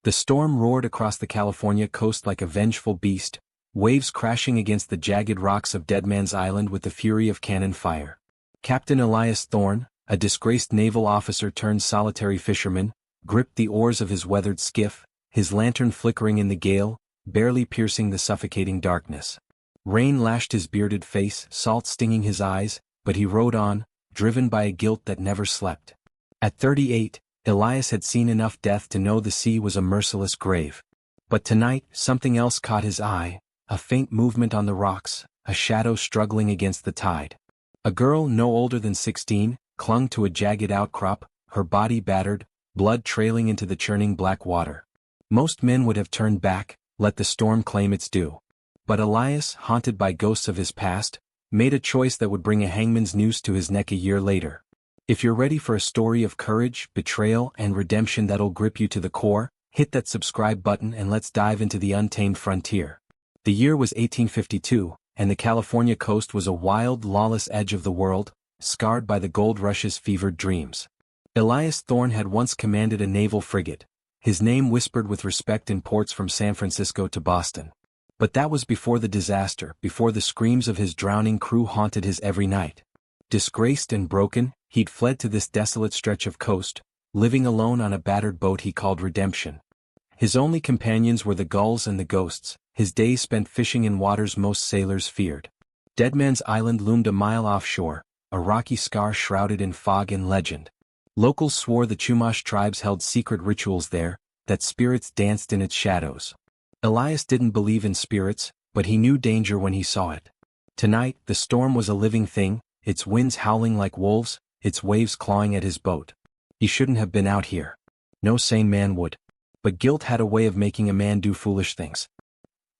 The storm roared across the California coast like a vengeful beast, waves crashing against the jagged rocks of Deadman's Island with the fury of cannon fire. Captain Elias Thorne, a disgraced naval officer turned solitary fisherman, gripped the oars of his weathered skiff, his lantern flickering in the gale, barely piercing the suffocating darkness. Rain lashed his bearded face, salt stinging his eyes, but he rode on, driven by a guilt that never slept. At 38, Elias had seen enough death to know the sea was a merciless grave. But tonight, something else caught his eye, a faint movement on the rocks, a shadow struggling against the tide. A girl no older than 16, clung to a jagged outcrop, her body battered, blood trailing into the churning black water. Most men would have turned back, let the storm claim its due. But Elias, haunted by ghosts of his past, made a choice that would bring a hangman's noose to his neck a year later. If you're ready for a story of courage, betrayal, and redemption that'll grip you to the core, hit that subscribe button and let's dive into the untamed frontier. The year was 1852, and the California coast was a wild, lawless edge of the world, scarred by the gold rush's fevered dreams. Elias Thorne had once commanded a naval frigate, his name whispered with respect in ports from San Francisco to Boston. But that was before the disaster, before the screams of his drowning crew haunted his every night. Disgraced and broken, he'd fled to this desolate stretch of coast, living alone on a battered boat he called Redemption. His only companions were the gulls and the ghosts, his days spent fishing in waters most sailors feared. Deadman's Island loomed a mile offshore, a rocky scar shrouded in fog and legend. Locals swore the Chumash tribes held secret rituals there, that spirits danced in its shadows. Elias didn't believe in spirits, but he knew danger when he saw it. Tonight, the storm was a living thing, its winds howling like wolves, its waves clawing at his boat. He shouldn't have been out here. No sane man would. But guilt had a way of making a man do foolish things.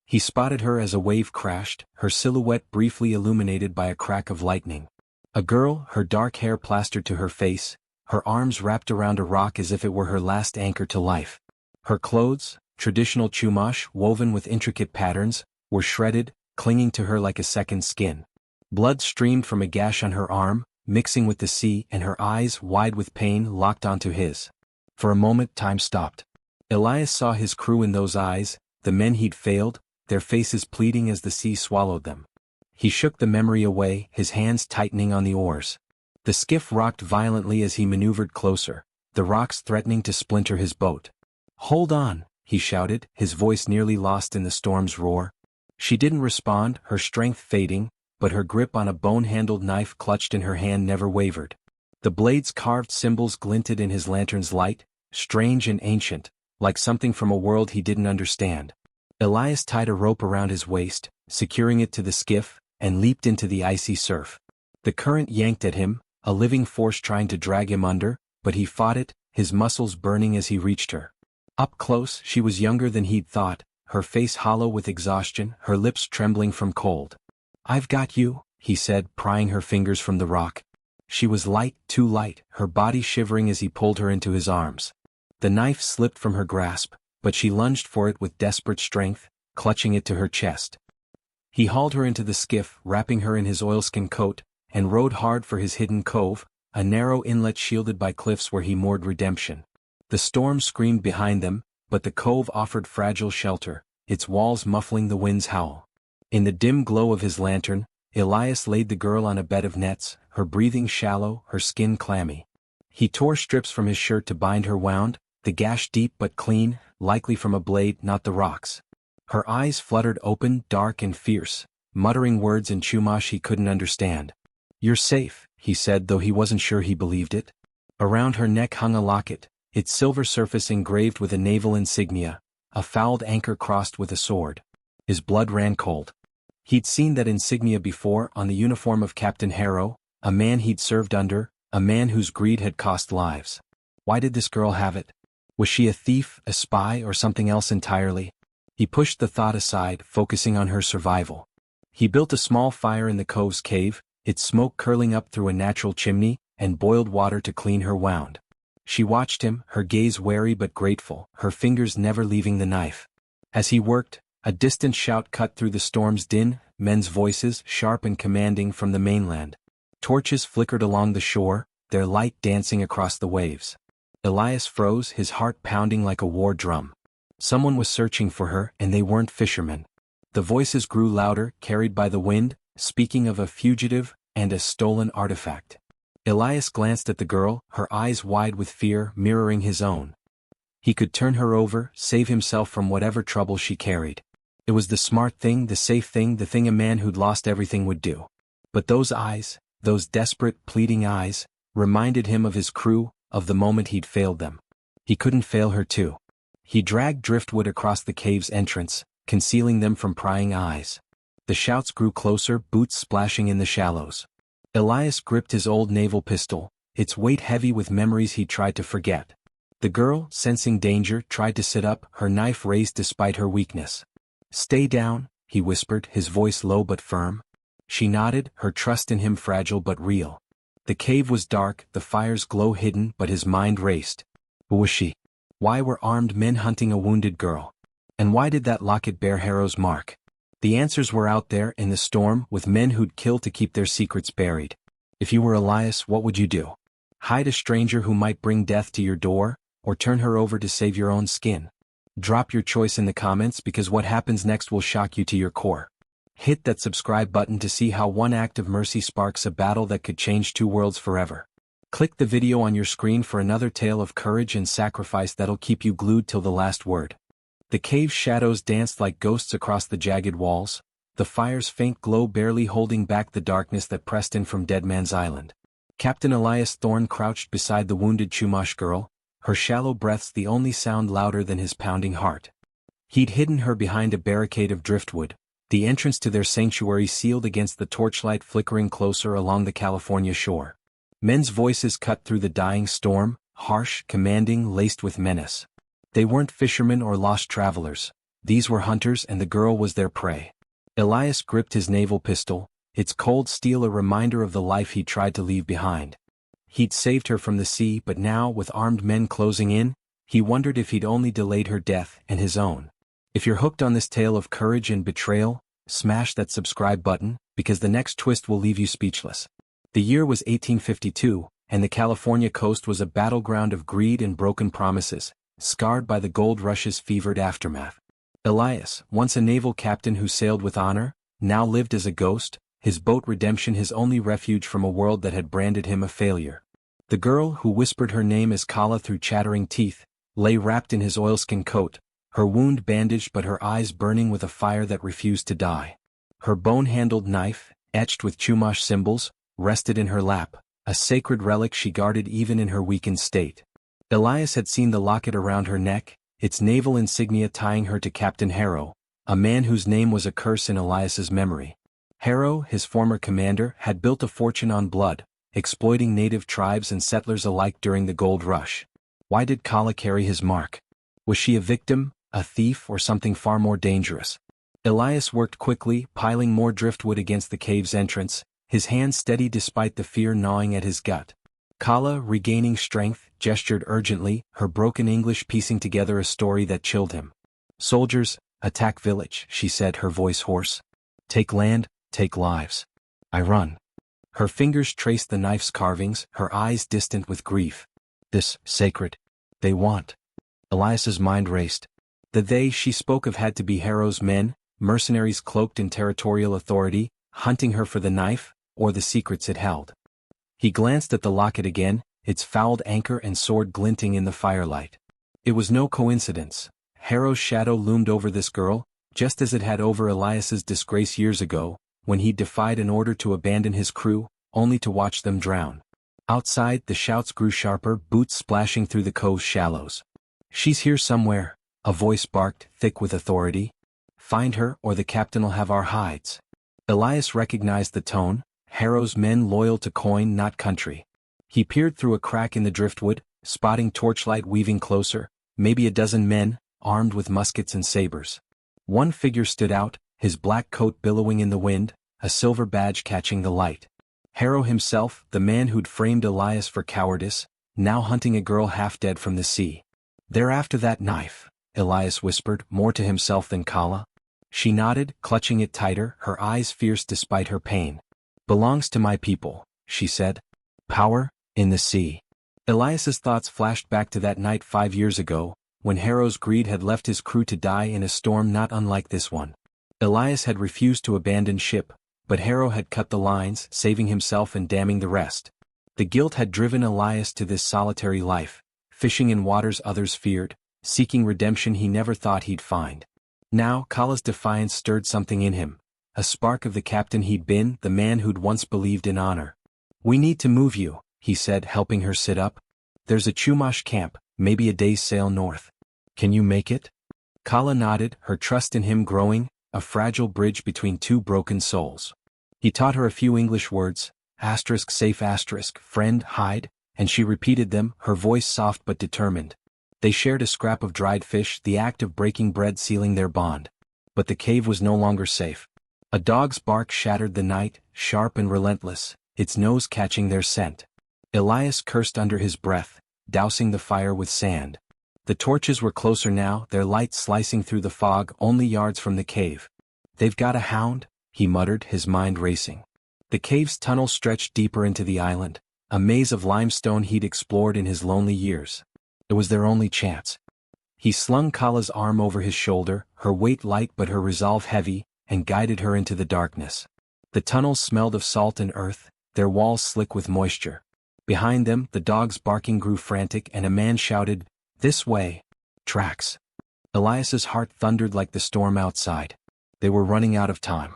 He spotted her as a wave crashed, her silhouette briefly illuminated by a crack of lightning. A girl, her dark hair plastered to her face, her arms wrapped around a rock as if it were her last anchor to life. Her clothes, traditional Chumash woven with intricate patterns, were shredded, clinging to her like a second skin. Blood streamed from a gash on her arm, mixing with the sea, and her eyes, wide with pain, locked onto his. For a moment time stopped. Elias saw his crew in those eyes, the men he'd failed, their faces pleading as the sea swallowed them. He shook the memory away, his hands tightening on the oars. The skiff rocked violently as he maneuvered closer, the rocks threatening to splinter his boat. "Hold on," he shouted, his voice nearly lost in the storm's roar. She didn't respond, her strength fading, but her grip on a bone-handled knife clutched in her hand never wavered. The blade's carved symbols glinted in his lantern's light, strange and ancient, like something from a world he didn't understand. Elias tied a rope around his waist, securing it to the skiff, and leaped into the icy surf. The current yanked at him, a living force trying to drag him under, but he fought it, his muscles burning as he reached her. Up close, she was younger than he'd thought, her face hollow with exhaustion, her lips trembling from cold. "I've got you," he said, prying her fingers from the rock. She was light, too light, her body shivering as he pulled her into his arms. The knife slipped from her grasp, but she lunged for it with desperate strength, clutching it to her chest. He hauled her into the skiff, wrapping her in his oilskin coat, and rowed hard for his hidden cove, a narrow inlet shielded by cliffs where he moored Redemption. The storm screamed behind them, but the cove offered fragile shelter, its walls muffling the wind's howl. In the dim glow of his lantern, Elias laid the girl on a bed of nets, her breathing shallow, her skin clammy. He tore strips from his shirt to bind her wound, the gash deep but clean, likely from a blade, not the rocks. Her eyes fluttered open, dark and fierce, muttering words in Chumash he couldn't understand. "You're safe," he said, though he wasn't sure he believed it. Around her neck hung a locket, its silver surface engraved with a naval insignia, a fouled anchor crossed with a sword. His blood ran cold. He'd seen that insignia before on the uniform of Captain Harrow, a man he'd served under, a man whose greed had cost lives. Why did this girl have it? Was she a thief, a spy, or something else entirely? He pushed the thought aside, focusing on her survival. He built a small fire in the cove's cave, its smoke curling up through a natural chimney, and boiled water to clean her wound. She watched him, her gaze wary but grateful, her fingers never leaving the knife. As he worked, a distant shout cut through the storm's din, men's voices, sharp and commanding from the mainland. Torches flickered along the shore, their light dancing across the waves. Elias froze, his heart pounding like a war drum. Someone was searching for her, and they weren't fishermen. The voices grew louder, carried by the wind, speaking of a fugitive and a stolen artifact. Elias glanced at the girl, her eyes wide with fear, mirroring his own. He could turn her over, save himself from whatever trouble she carried. It was the smart thing, the safe thing, the thing a man who'd lost everything would do. But those eyes, those desperate, pleading eyes, reminded him of his crew, of the moment he'd failed them. He couldn't fail her too. He dragged driftwood across the cave's entrance, concealing them from prying eyes. The shouts grew closer, boots splashing in the shallows. Elias gripped his old naval pistol, its weight heavy with memories he tried to forget. The girl, sensing danger, tried to sit up, her knife raised despite her weakness. "Stay down," he whispered, his voice low but firm. She nodded, her trust in him fragile but real. The cave was dark, the fire's glow hidden, but his mind raced. Who was she? Why were armed men hunting a wounded girl? And why did that locket bear Harrow's mark? The answers were out there in the storm, with men who'd kill to keep their secrets buried. If you were Elias, what would you do? Hide a stranger who might bring death to your door, or turn her over to save your own skin? Drop your choice in the comments, because what happens next will shock you to your core. Hit that subscribe button to see how one act of mercy sparks a battle that could change two worlds forever. Click the video on your screen for another tale of courage and sacrifice that'll keep you glued till the last word. The cave's shadows danced like ghosts across the jagged walls, the fire's faint glow barely holding back the darkness that pressed in from Dead Man's Island. Captain Elias Thorne crouched beside the wounded Chumash girl, her shallow breaths the only sound louder than his pounding heart. He'd hidden her behind a barricade of driftwood, the entrance to their sanctuary sealed against the torchlight flickering closer along the California shore. Men's voices cut through the dying storm, harsh, commanding, laced with menace. They weren't fishermen or lost travelers. These were hunters, and the girl was their prey. Elias gripped his naval pistol, its cold steel a reminder of the life he'd tried to leave behind. He'd saved her from the sea, but now, with armed men closing in, he wondered if he'd only delayed her death and his own. If you're hooked on this tale of courage and betrayal, smash that subscribe button, because the next twist will leave you speechless. The year was 1852, and the California coast was a battleground of greed and broken promises, scarred by the gold rush's fevered aftermath. Elias, once a naval captain who sailed with honor, now lived as a ghost, his boat Redemption his only refuge from a world that had branded him a failure. The girl, who whispered her name as Kala through chattering teeth, lay wrapped in his oilskin coat, her wound bandaged but her eyes burning with a fire that refused to die. Her bone-handled knife, etched with Chumash symbols, rested in her lap, a sacred relic she guarded even in her weakened state. Elias had seen the locket around her neck, its naval insignia tying her to Captain Harrow, a man whose name was a curse in Elias's memory. Harrow, his former commander, had built a fortune on blood, exploiting native tribes and settlers alike during the gold rush. Why did Kala carry his mark? Was she a victim, a thief, or something far more dangerous? Elias worked quickly, piling more driftwood against the cave's entrance, his hands steady despite the fear gnawing at his gut. Kala, regaining strength, gestured urgently, her broken English piecing together a story that chilled him. "Soldiers, attack village," she said, her voice hoarse. "Take land, take lives. I run." Her fingers traced the knife's carvings, her eyes distant with grief. This, sacred. They want. Elias's mind raced. The they she spoke of had to be Harrow's men, mercenaries cloaked in territorial authority, hunting her for the knife, or the secrets it held. He glanced at the locket again, its fouled anchor and sword glinting in the firelight. It was no coincidence. Harrow's shadow loomed over this girl, just as it had over Elias's disgrace years ago, when he defied an order to abandon his crew, only to watch them drown. Outside, the shouts grew sharper, boots splashing through the cove's shallows. "She's here somewhere," a voice barked, thick with authority. "Find her, or the captain'll have our hides." Elias recognized the tone, Harrow's men loyal to coin, not country. He peered through a crack in the driftwood, spotting torchlight weaving closer, maybe a dozen men, armed with muskets and sabers. One figure stood out, his black coat billowing in the wind, a silver badge catching the light. Harrow himself, the man who'd framed Elias for cowardice, now hunting a girl half dead from the sea. "They're after that knife," Elias whispered, more to himself than Kala. She nodded, clutching it tighter, her eyes fierce despite her pain. "Belongs to my people," she said. "Power, in the sea." Elias's thoughts flashed back to that night 5 years ago, when Harrow's greed had left his crew to die in a storm not unlike this one. Elias had refused to abandon ship, but Harrow had cut the lines, saving himself and damning the rest. The guilt had driven Elias to this solitary life, fishing in waters others feared, seeking redemption he never thought he'd find. Now Kala's defiance stirred something in him, a spark of the captain he'd been, the man who'd once believed in honor. "We need to move you," he said, helping her sit up. "There's a Chumash camp, maybe a day's sail north. Can you make it?" Kala nodded, her trust in him growing, a fragile bridge between two broken souls. He taught her a few English words, safe, friend, hide, and she repeated them, her voice soft but determined. They shared a scrap of dried fish, the act of breaking bread sealing their bond. But the cave was no longer safe. A dog's bark shattered the night, sharp and relentless, its nose catching their scent. Elias cursed under his breath, dousing the fire with sand. The torches were closer now, their light slicing through the fog only yards from the cave. "They've got a hound?" he muttered, his mind racing. The cave's tunnel stretched deeper into the island, a maze of limestone he'd explored in his lonely years. It was their only chance. He slung Kala's arm over his shoulder, her weight light but her resolve heavy, and guided her into the darkness. The tunnels smelled of salt and earth, their walls slick with moisture. Behind them, the dogs' barking grew frantic and a man shouted, "This way!" Tracks. Elias's heart thundered like the storm outside. They were running out of time.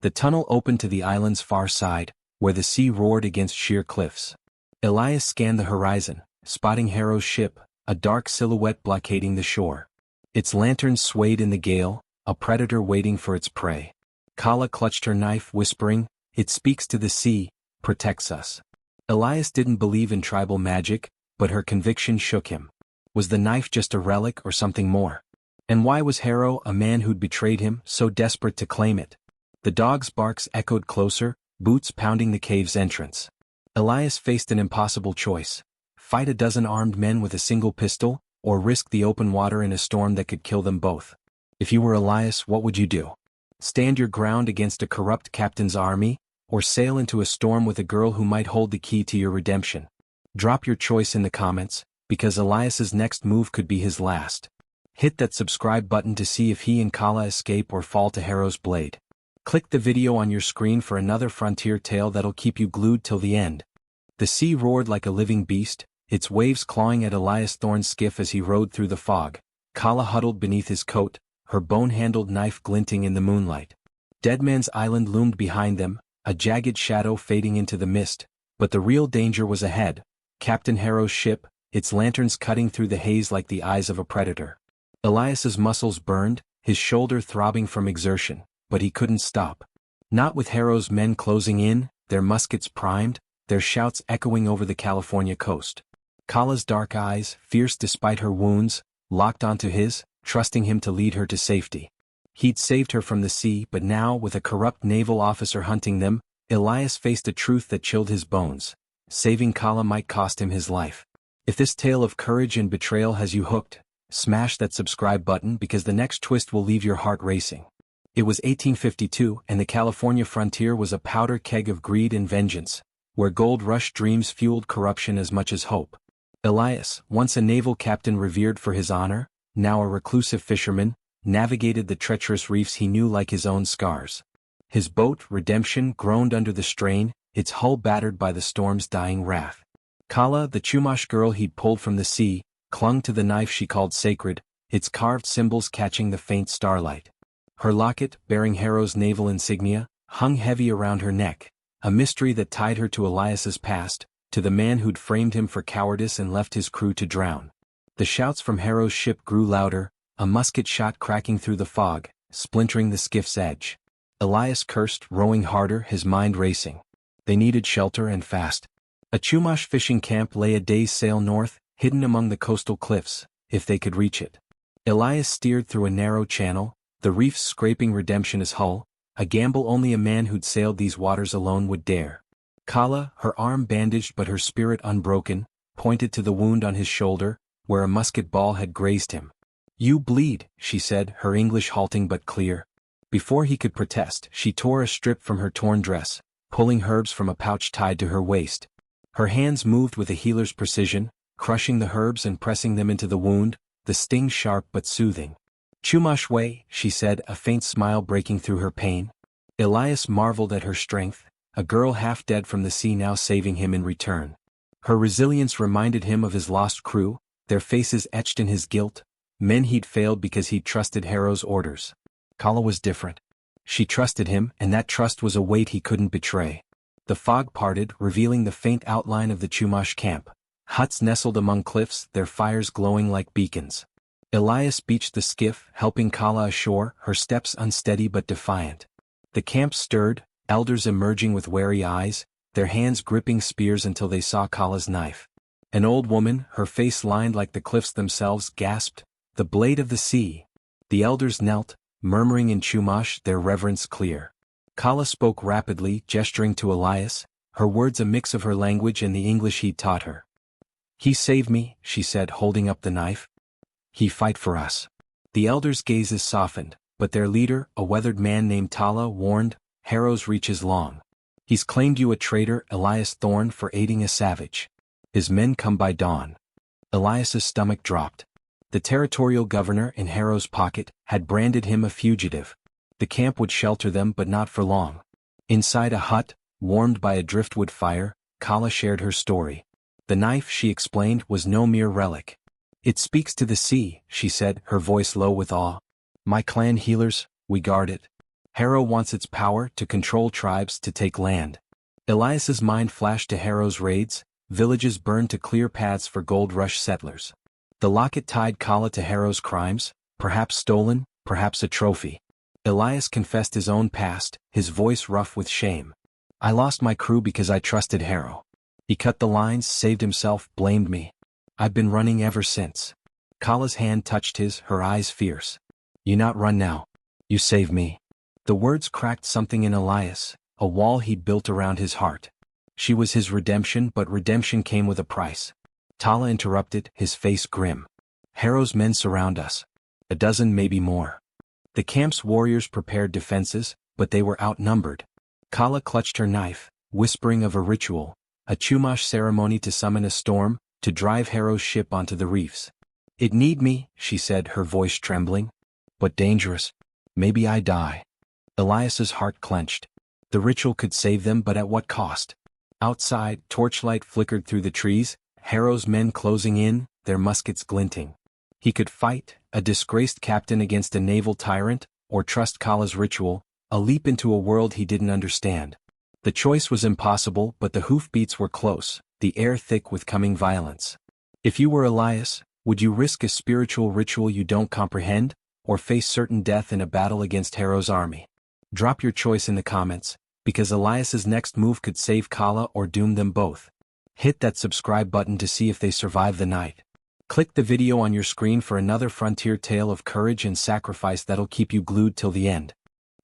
The tunnel opened to the island's far side, where the sea roared against sheer cliffs. Elias scanned the horizon, spotting Harrow's ship, a dark silhouette blockading the shore. Its lanterns swayed in the gale, a predator waiting for its prey. Kala clutched her knife, whispering, "It speaks to the sea, protects us." Elias didn't believe in tribal magic, but her conviction shook him. Was the knife just a relic or something more? And why was Harrow, a man who'd betrayed him, so desperate to claim it? The dog's barks echoed closer, boots pounding the cave's entrance. Elias faced an impossible choice: fight a dozen armed men with a single pistol, or risk the open water in a storm that could kill them both. If you were Elias, what would you do? Stand your ground against a corrupt captain's army, or sail into a storm with a girl who might hold the key to your redemption? Drop your choice in the comments, because Elias's next move could be his last. Hit that subscribe button to see if he and Kala escape or fall to Harrow's blade. Click the video on your screen for another frontier tale that'll keep you glued till the end. The sea roared like a living beast, its waves clawing at Elias Thorne's skiff as he rode through the fog. Kala huddled beneath his coat, her bone-handled knife glinting in the moonlight. Deadman's Island loomed behind them, a jagged shadow fading into the mist, but the real danger was ahead. Captain Harrow's ship, its lanterns cutting through the haze like the eyes of a predator. Elias's muscles burned, his shoulder throbbing from exertion, but he couldn't stop. Not with Harrow's men closing in, their muskets primed, their shouts echoing over the California coast. Kala's dark eyes, fierce despite her wounds, locked onto his, trusting him to lead her to safety. He'd saved her from the sea, but now, with a corrupt naval officer hunting them, Elias faced a truth that chilled his bones. Saving Kala might cost him his life. If this tale of courage and betrayal has you hooked, smash that subscribe button because the next twist will leave your heart racing. It was 1852, and the California frontier was a powder keg of greed and vengeance, where gold rush dreams fueled corruption as much as hope. Elias, once a naval captain revered for his honor, now a reclusive fisherman, navigated the treacherous reefs he knew like his own scars. His boat, Redemption, groaned under the strain, its hull battered by the storm's dying wrath. Kala, the Chumash girl he'd pulled from the sea, clung to the knife she called sacred, its carved symbols catching the faint starlight. Her locket, bearing Harrow's naval insignia, hung heavy around her neck, a mystery that tied her to Elias's past, to the man who'd framed him for cowardice and left his crew to drown. The shouts from Harrow's ship grew louder, a musket shot cracking through the fog, splintering the skiff's edge. Elias cursed, rowing harder, his mind racing. They needed shelter and fast. A Chumash fishing camp lay a day's sail north, hidden among the coastal cliffs, if they could reach it. Elias steered through a narrow channel, the reefs scraping Redemption's hull, a gamble only a man who'd sailed these waters alone would dare. Kala, her arm bandaged but her spirit unbroken, pointed to the wound on his shoulder, where a musket ball had grazed him. "You bleed," she said, her English halting but clear. Before he could protest, she tore a strip from her torn dress, pulling herbs from a pouch tied to her waist. Her hands moved with a healer's precision, crushing the herbs and pressing them into the wound, the sting sharp but soothing. "Chumash way," she said, a faint smile breaking through her pain. Elias marveled at her strength, a girl half dead from the sea now saving him in return. Her resilience reminded him of his lost crew, their faces etched in his guilt, men he'd failed because he'd trusted Harrow's orders. Kala was different. She trusted him, and that trust was a weight he couldn't betray. The fog parted, revealing the faint outline of the Chumash camp. Huts nestled among cliffs, their fires glowing like beacons. Elias beached the skiff, helping Kala ashore, her steps unsteady but defiant. The camp stirred, elders emerging with wary eyes, their hands gripping spears until they saw Kala's knife. An old woman, her face lined like the cliffs themselves, gasped, "The blade of the sea!" The elders knelt, murmuring in Chumash, their reverence clear. Kala spoke rapidly, gesturing to Elias, her words a mix of her language and the English he'd taught her. "He saved me," she said, holding up the knife. "He fight for us." The elders' gazes softened, but their leader, a weathered man named Tala, warned, "Harrow's reach is long. He's claimed you a traitor, Elias Thorne, for aiding a savage. His men come by dawn." Elias's stomach dropped. The territorial governor, in Harrow's pocket, had branded him a fugitive. The camp would shelter them but not for long. Inside a hut, warmed by a driftwood fire, Kala shared her story. The knife, she explained, was no mere relic. "It speaks to the sea," she said, her voice low with awe. "My clan healers, we guard it. Harrow wants its power to control tribes, to take land." Elias's mind flashed to Harrow's raids, villages burned to clear paths for gold rush settlers. The locket tied Kala to Harrow's crimes, perhaps stolen, perhaps a trophy. Elias confessed his own past, his voice rough with shame. "I lost my crew because I trusted Harrow. He cut the lines, saved himself, blamed me. I've been running ever since." Kala's hand touched his, her eyes fierce. "You not run now. You save me." The words cracked something in Elias, a wall he'd built around his heart. She was his redemption, but redemption came with a price. Tala interrupted, his face grim. "Harrow's men surround us. A dozen, maybe more." The camp's warriors prepared defenses, but they were outnumbered. Kala clutched her knife, whispering of a ritual, a Chumash ceremony to summon a storm, to drive Harrow's ship onto the reefs. "It need me," she said, her voice trembling. "But dangerous. Maybe I die." Elias's heart clenched. The ritual could save them, but at what cost? Outside, torchlight flickered through the trees, Harrow's men closing in, their muskets glinting. He could fight, a disgraced captain against a naval tyrant, or trust Kala's ritual, a leap into a world he didn't understand. The choice was impossible, but the hoofbeats were close, the air thick with coming violence. If you were Elias, would you risk a spiritual ritual you don't comprehend, or face certain death in a battle against Harrow's army? Drop your choice in the comments, because Elias's next move could save Kala or doom them both. Hit that subscribe button to see if they survive the night. Click the video on your screen for another frontier tale of courage and sacrifice that'll keep you glued till the end.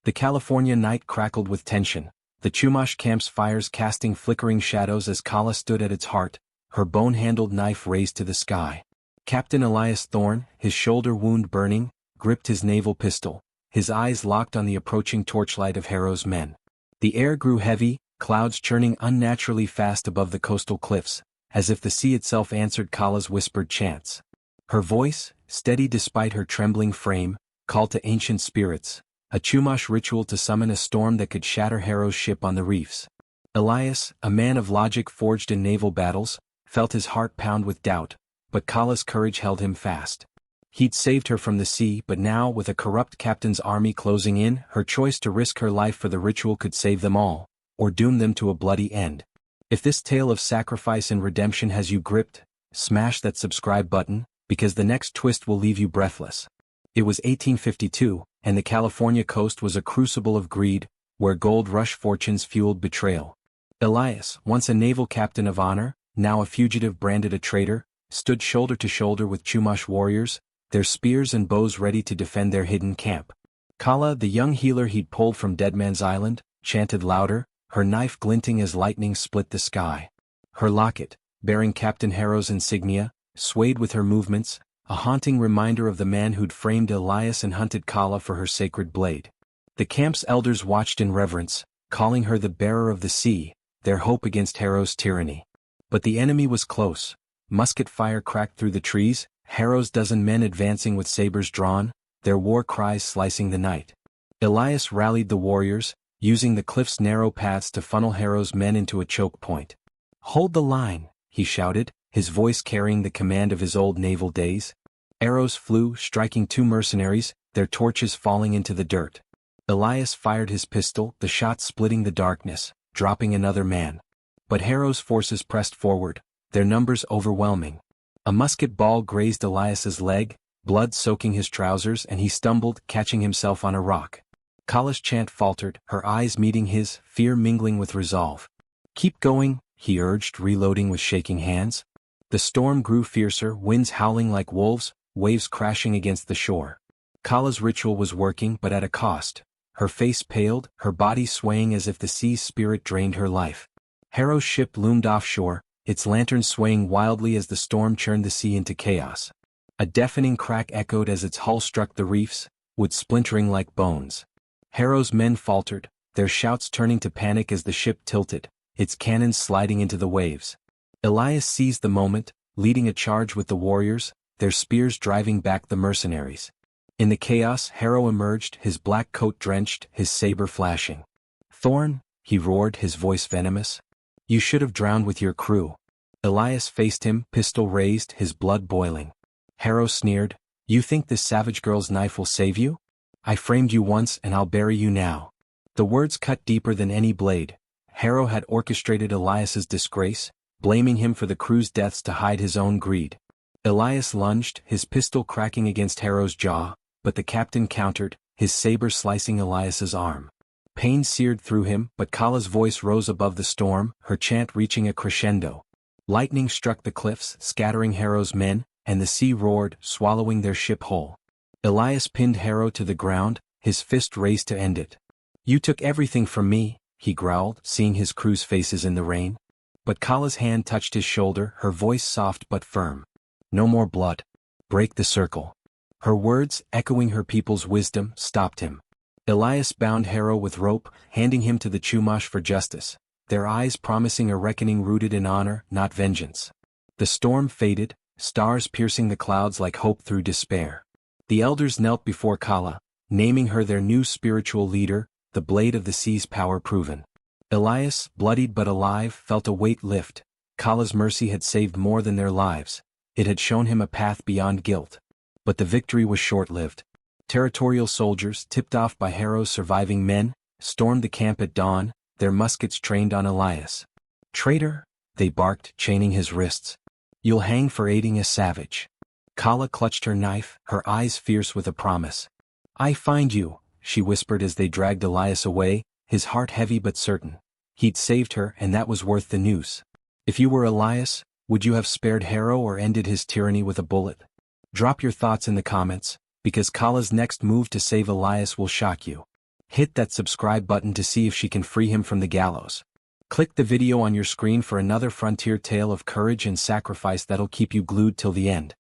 The California night crackled with tension, the Chumash camp's fires casting flickering shadows as Kala stood at its heart, her bone-handled knife raised to the sky. Captain Elias Thorne, his shoulder wound burning, gripped his naval pistol, his eyes locked on the approaching torchlight of Harrow's men. The air grew heavy, clouds churning unnaturally fast above the coastal cliffs, as if the sea itself answered Kala's whispered chants. Her voice, steady despite her trembling frame, called to ancient spirits, a Chumash ritual to summon a storm that could shatter Harrow's ship on the reefs. Elias, a man of logic forged in naval battles, felt his heart pound with doubt, but Kala's courage held him fast. He'd saved her from the sea, but now, with a corrupt captain's army closing in, her choice to risk her life for the ritual could save them all, or doom them to a bloody end. If this tale of sacrifice and redemption has you gripped, smash that subscribe button, because the next twist will leave you breathless. It was 1852, and the California coast was a crucible of greed, where gold rush fortunes fueled betrayal. Elias, once a naval captain of honor, now a fugitive branded a traitor, stood shoulder to shoulder with Chumash warriors, their spears and bows ready to defend their hidden camp. Kala, the young healer he'd pulled from Deadman's Island, chanted louder, her knife glinting as lightning split the sky. Her locket, bearing Captain Harrow's insignia, swayed with her movements, a haunting reminder of the man who'd framed Elias and hunted Kala for her sacred blade. The camp's elders watched in reverence, calling her the bearer of the sea, their hope against Harrow's tyranny. But the enemy was close. Musket fire cracked through the trees, Harrow's dozen men advancing with sabers drawn, their war cries slicing the night. Elias rallied the warriors, using the cliff's narrow paths to funnel Harrow's men into a choke point. "Hold the line," he shouted, his voice carrying the command of his old naval days. Arrows flew, striking two mercenaries, their torches falling into the dirt. Elias fired his pistol, the shot splitting the darkness, dropping another man. But Harrow's forces pressed forward, their numbers overwhelming. A musket ball grazed Elias's leg, blood soaking his trousers, and he stumbled, catching himself on a rock. Kala's chant faltered, her eyes meeting his, fear mingling with resolve. "Keep going," he urged, reloading with shaking hands. The storm grew fiercer, winds howling like wolves, waves crashing against the shore. Kala's ritual was working, but at a cost. Her face paled, her body swaying as if the sea's spirit drained her life. Harrow's ship loomed offshore, its lantern swaying wildly as the storm churned the sea into chaos. A deafening crack echoed as its hull struck the reefs, wood splintering like bones. Harrow's men faltered, their shouts turning to panic as the ship tilted, its cannons sliding into the waves. Elias seized the moment, leading a charge with the warriors, their spears driving back the mercenaries. In the chaos, Harrow emerged, his black coat drenched, his saber flashing. "Thorn," he roared, his voice venomous. "You should have drowned with your crew." Elias faced him, pistol raised, his blood boiling. Harrow sneered, "You think this savage girl's knife will save you? I framed you once and I'll bury you now." The words cut deeper than any blade. Harrow had orchestrated Elias's disgrace, blaming him for the crew's deaths to hide his own greed. Elias lunged, his pistol cracking against Harrow's jaw, but the captain countered, his saber slicing Elias's arm. Pain seared through him, but Kala's voice rose above the storm, her chant reaching a crescendo. Lightning struck the cliffs, scattering Harrow's men, and the sea roared, swallowing their ship whole. Elias pinned Harrow to the ground, his fist raised to end it. "You took everything from me," he growled, seeing his crew's faces in the rain. But Kala's hand touched his shoulder, her voice soft but firm. "No more blood. Break the circle." Her words, echoing her people's wisdom, stopped him. Elias bound Harrow with rope, handing him to the Chumash for justice, their eyes promising a reckoning rooted in honor, not vengeance. The storm faded, stars piercing the clouds like hope through despair. The elders knelt before Kala, naming her their new spiritual leader, the blade of the sea's power proven. Elias, bloodied but alive, felt a weight lift. Kala's mercy had saved more than their lives. It had shown him a path beyond guilt. But the victory was short-lived. Territorial soldiers, tipped off by Harrow's surviving men, stormed the camp at dawn, their muskets trained on Elias. "Traitor," they barked, chaining his wrists. "You'll hang for aiding a savage." Kala clutched her knife, her eyes fierce with a promise. "I find you," she whispered as they dragged Elias away, his heart heavy but certain. He'd saved her, and that was worth the noose. If you were Elias, would you have spared Harrow or ended his tyranny with a bullet? Drop your thoughts in the comments, because Kala's next move to save Elias will shock you. Hit that subscribe button to see if she can free him from the gallows. Click the video on your screen for another frontier tale of courage and sacrifice that'll keep you glued till the end.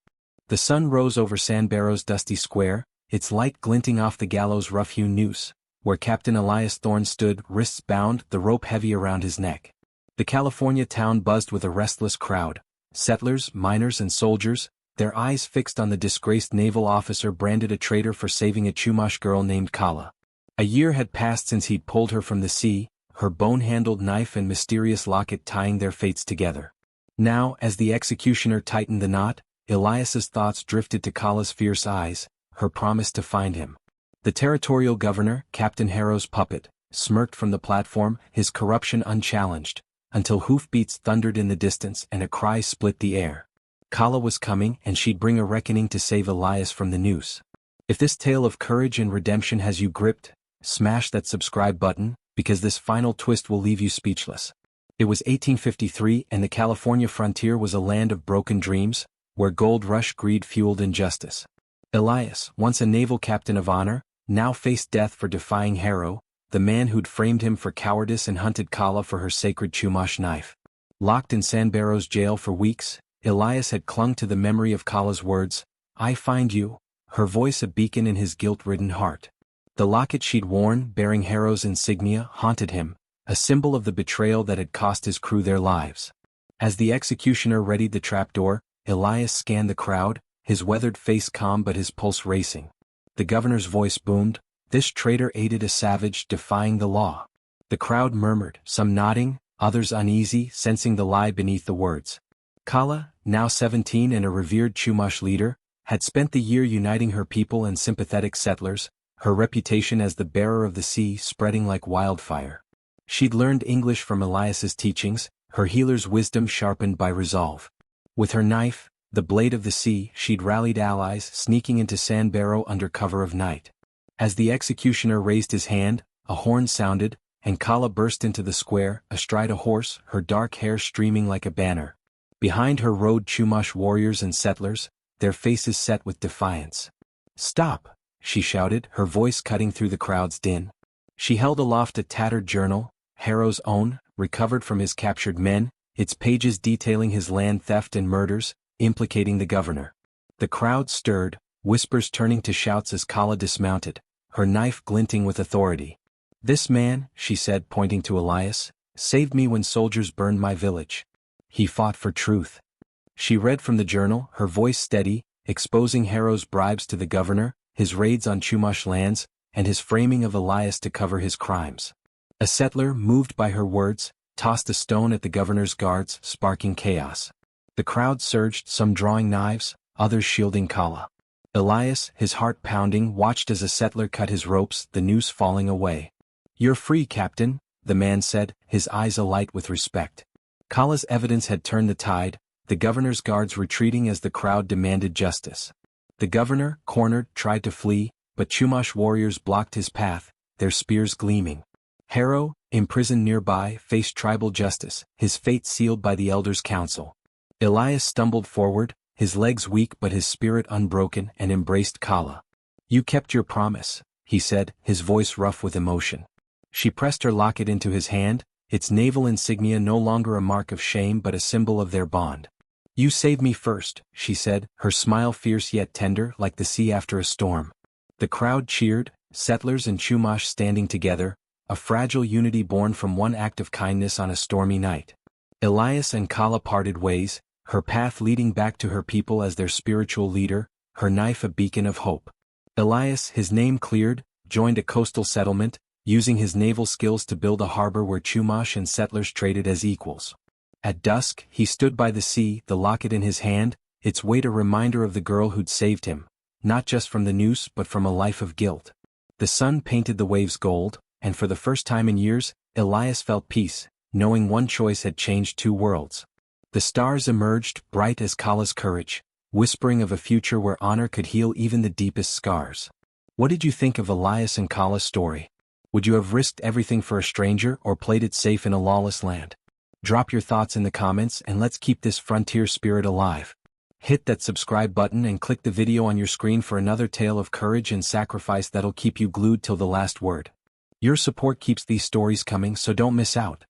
The sun rose over Sandbarrow's dusty square, its light glinting off the gallows' rough-hewn noose, where Captain Elias Thorne stood, wrists bound, the rope heavy around his neck. The California town buzzed with a restless crowd, settlers, miners and soldiers, their eyes fixed on the disgraced naval officer branded a traitor for saving a Chumash girl named Kala. A year had passed since he'd pulled her from the sea, her bone-handled knife and mysterious locket tying their fates together. Now, as the executioner tightened the knot, Elias's thoughts drifted to Kala's fierce eyes, her promise to find him. The territorial governor, Captain Harrow's puppet, smirked from the platform, his corruption unchallenged, until hoofbeats thundered in the distance and a cry split the air. Kala was coming, and she'd bring a reckoning to save Elias from the noose. If this tale of courage and redemption has you gripped, smash that subscribe button, because this final twist will leave you speechless. It was 1853, and the California frontier was a land of broken dreams, where gold rush greed fueled injustice. Elias, once a naval captain of honor, now faced death for defying Harrow, the man who'd framed him for cowardice and hunted Kala for her sacred Chumash knife. Locked in Sandbarrow's jail for weeks, Elias had clung to the memory of Kala's words, "I find you," her voice a beacon in his guilt-ridden heart. The locket she'd worn, bearing Harrow's insignia, haunted him, a symbol of the betrayal that had cost his crew their lives. As the executioner readied the trapdoor, Elias scanned the crowd, his weathered face calm but his pulse racing. The governor's voice boomed, "This traitor aided a savage defying the law." The crowd murmured, some nodding, others uneasy, sensing the lie beneath the words. Kala, now 17 and a revered Chumash leader, had spent the year uniting her people and sympathetic settlers, her reputation as the bearer of the sea spreading like wildfire. She'd learned English from Elias's teachings, her healer's wisdom sharpened by resolve. With her knife, the blade of the sea, she'd rallied allies, sneaking into Sandbarrow under cover of night. As the executioner raised his hand, a horn sounded, and Kala burst into the square, astride a horse, her dark hair streaming like a banner. Behind her rode Chumash warriors and settlers, their faces set with defiance. "Stop!" she shouted, her voice cutting through the crowd's din. She held aloft a tattered journal, Harrow's own, recovered from his captured men, its pages detailing his land theft and murders, implicating the governor. The crowd stirred, whispers turning to shouts as Kala dismounted, her knife glinting with authority. "This man," she said pointing to Elias, "saved me when soldiers burned my village. He fought for truth." She read from the journal, her voice steady, exposing Harrow's bribes to the governor, his raids on Chumash lands, and his framing of Elias to cover his crimes. A settler, moved by her words, tossed a stone at the governor's guards, sparking chaos. The crowd surged, some drawing knives, others shielding Kala. Elias, his heart pounding, watched as a settler cut his ropes, the noose falling away. "You're free, Captain," the man said, his eyes alight with respect. Kala's evidence had turned the tide, the governor's guards retreating as the crowd demanded justice. The governor, cornered, tried to flee, but Chumash warriors blocked his path, their spears gleaming. Harrow, imprisoned nearby, faced tribal justice, his fate sealed by the elders' council. Elias stumbled forward, his legs weak but his spirit unbroken, and embraced Kala. "You kept your promise," he said, his voice rough with emotion. She pressed her locket into his hand, its naval insignia no longer a mark of shame but a symbol of their bond. "You saved me first," she said, her smile fierce yet tender, like the sea after a storm. The crowd cheered, settlers and Chumash standing together, a fragile unity born from one act of kindness on a stormy night. Elias and Kala parted ways, her path leading back to her people as their spiritual leader, her knife a beacon of hope. Elias, his name cleared, joined a coastal settlement, using his naval skills to build a harbor where Chumash and settlers traded as equals. At dusk, he stood by the sea, the locket in his hand, its weight a reminder of the girl who'd saved him, not just from the noose but from a life of guilt. The sun painted the waves gold, and for the first time in years, Elias felt peace, knowing one choice had changed two worlds. The stars emerged, bright as Kala's courage, whispering of a future where honor could heal even the deepest scars. What did you think of Elias and Kala's story? Would you have risked everything for a stranger or played it safe in a lawless land? Drop your thoughts in the comments and let's keep this frontier spirit alive. Hit that subscribe button and click the video on your screen for another tale of courage and sacrifice that'll keep you glued till the last word. Your support keeps these stories coming, so don't miss out.